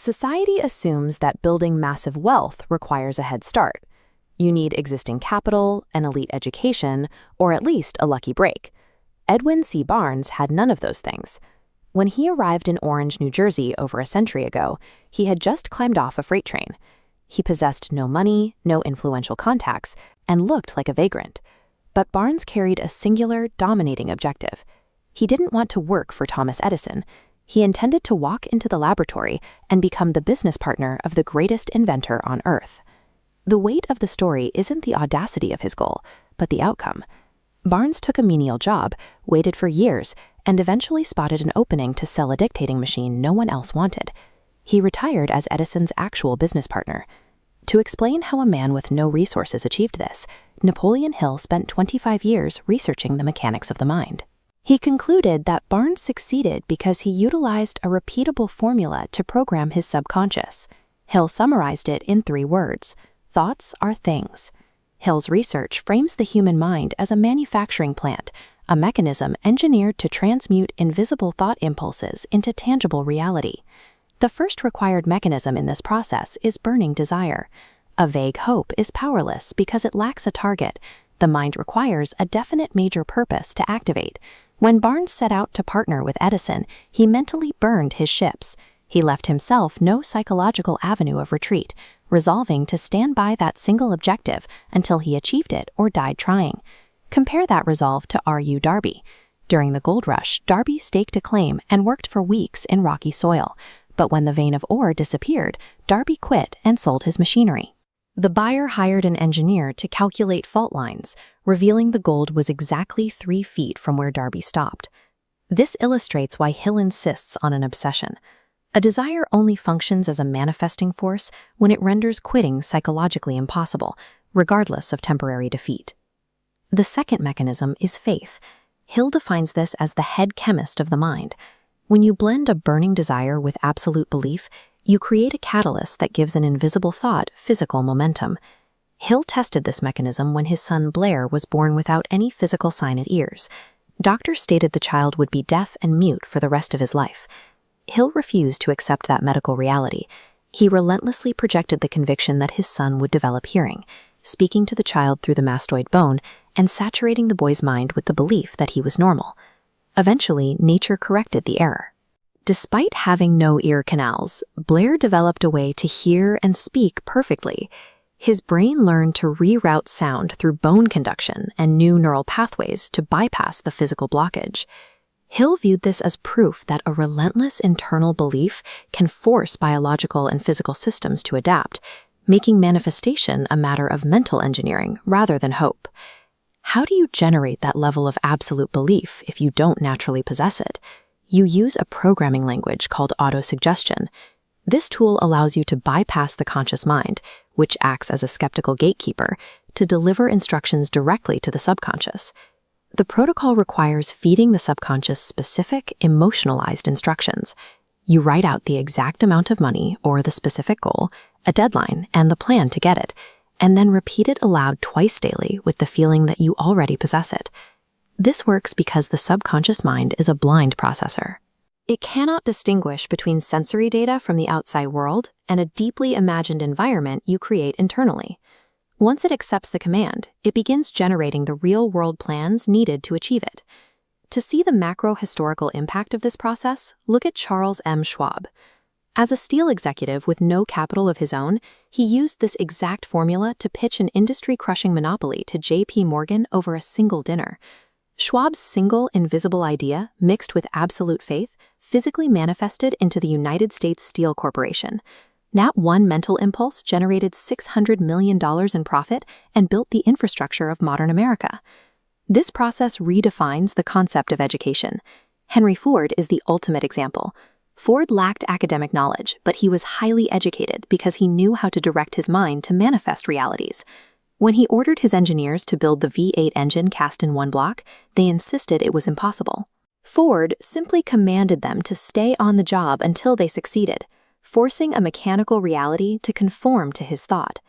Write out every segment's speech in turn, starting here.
Society assumes that building massive wealth requires a head start. You need existing capital, an elite education, or at least a lucky break. Edwin C. Barnes had none of those things. When he arrived in Orange, New Jersey over a century ago, he had just climbed off a freight train. He possessed no money, no influential contacts, and looked like a vagrant. But Barnes carried a singular, dominating objective. He didn't want to work for Thomas Edison. He intended to walk into the laboratory and become the business partner of the greatest inventor on Earth. The weight of the story isn't the audacity of his goal, but the outcome. Barnes took a menial job, waited for years, and eventually spotted an opening to sell a dictating machine no one else wanted. He retired as Edison's actual business partner. To explain how a man with no resources achieved this, Napoleon Hill spent 25 years researching the mechanics of the mind. He concluded that Barnes succeeded because he utilized a repeatable formula to program his subconscious. Hill summarized it in 3 words: thoughts are things. Hill's research frames the human mind as a manufacturing plant, a mechanism engineered to transmute invisible thought impulses into tangible reality. The first required mechanism in this process is burning desire. A vague hope is powerless because it lacks a target. The mind requires a definite major purpose to activate. When Barnes set out to partner with Edison, he mentally burned his ships. He left himself no psychological avenue of retreat, resolving to stand by that single objective until he achieved it or died trying. Compare that resolve to R.U. Darby. During the gold rush, Darby staked a claim and worked for weeks in rocky soil. But when the vein of ore disappeared, Darby quit and sold his machinery. The buyer hired an engineer to calculate fault lines, revealing the gold was exactly 3 feet from where Darby stopped. This illustrates why Hill insists on an obsession. A desire only functions as a manifesting force when it renders quitting psychologically impossible, regardless of temporary defeat. The second mechanism is faith. Hill defines this as the head chemist of the mind. When you blend a burning desire with absolute belief, you create a catalyst that gives an invisible thought physical momentum. Hill tested this mechanism when his son Blair was born without any physical sign of ears. Doctors stated the child would be deaf and mute for the rest of his life. Hill refused to accept that medical reality. He relentlessly projected the conviction that his son would develop hearing, speaking to the child through the mastoid bone and saturating the boy's mind with the belief that he was normal. Eventually, nature corrected the error. Despite having no ear canals, Blair developed a way to hear and speak perfectly. His brain learned to reroute sound through bone conduction and new neural pathways to bypass the physical blockage. Hill viewed this as proof that a relentless internal belief can force biological and physical systems to adapt, making manifestation a matter of mental engineering rather than hope. How do you generate that level of absolute belief if you don't naturally possess it? You use a programming language called autosuggestion. This tool allows you to bypass the conscious mind, which acts as a skeptical gatekeeper, to deliver instructions directly to the subconscious. The protocol requires feeding the subconscious specific, emotionalized instructions. You write out the exact amount of money or the specific goal, a deadline, and the plan to get it, and then repeat it aloud twice daily with the feeling that you already possess it. This works because the subconscious mind is a blind processor. It cannot distinguish between sensory data from the outside world and a deeply imagined environment you create internally. Once it accepts the command, it begins generating the real-world plans needed to achieve it. To see the macro-historical impact of this process, look at Charles M. Schwab. As a steel executive with no capital of his own, he used this exact formula to pitch an industry-crushing monopoly to J.P. Morgan over a single dinner. Schwab's single, invisible idea, mixed with absolute faith, physically manifested into the United States Steel Corporation. That one mental impulse generated $600 million in profit and built the infrastructure of modern America. This process redefines the concept of education. Henry Ford is the ultimate example. Ford lacked academic knowledge, but he was highly educated because he knew how to direct his mind to manifest realities. When he ordered his engineers to build the V8 engine cast in one block, they insisted it was impossible. Ford simply commanded them to stay on the job until they succeeded, forcing a mechanical reality to conform to his thought.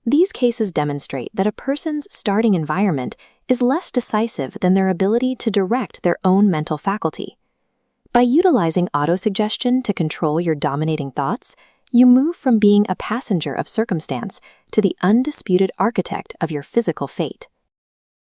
These cases demonstrate that a person's starting environment is less decisive than their ability to direct their own mental faculty. By utilizing autosuggestion to control your dominating thoughts, you move from being a passenger of circumstance to the undisputed architect of your physical fate.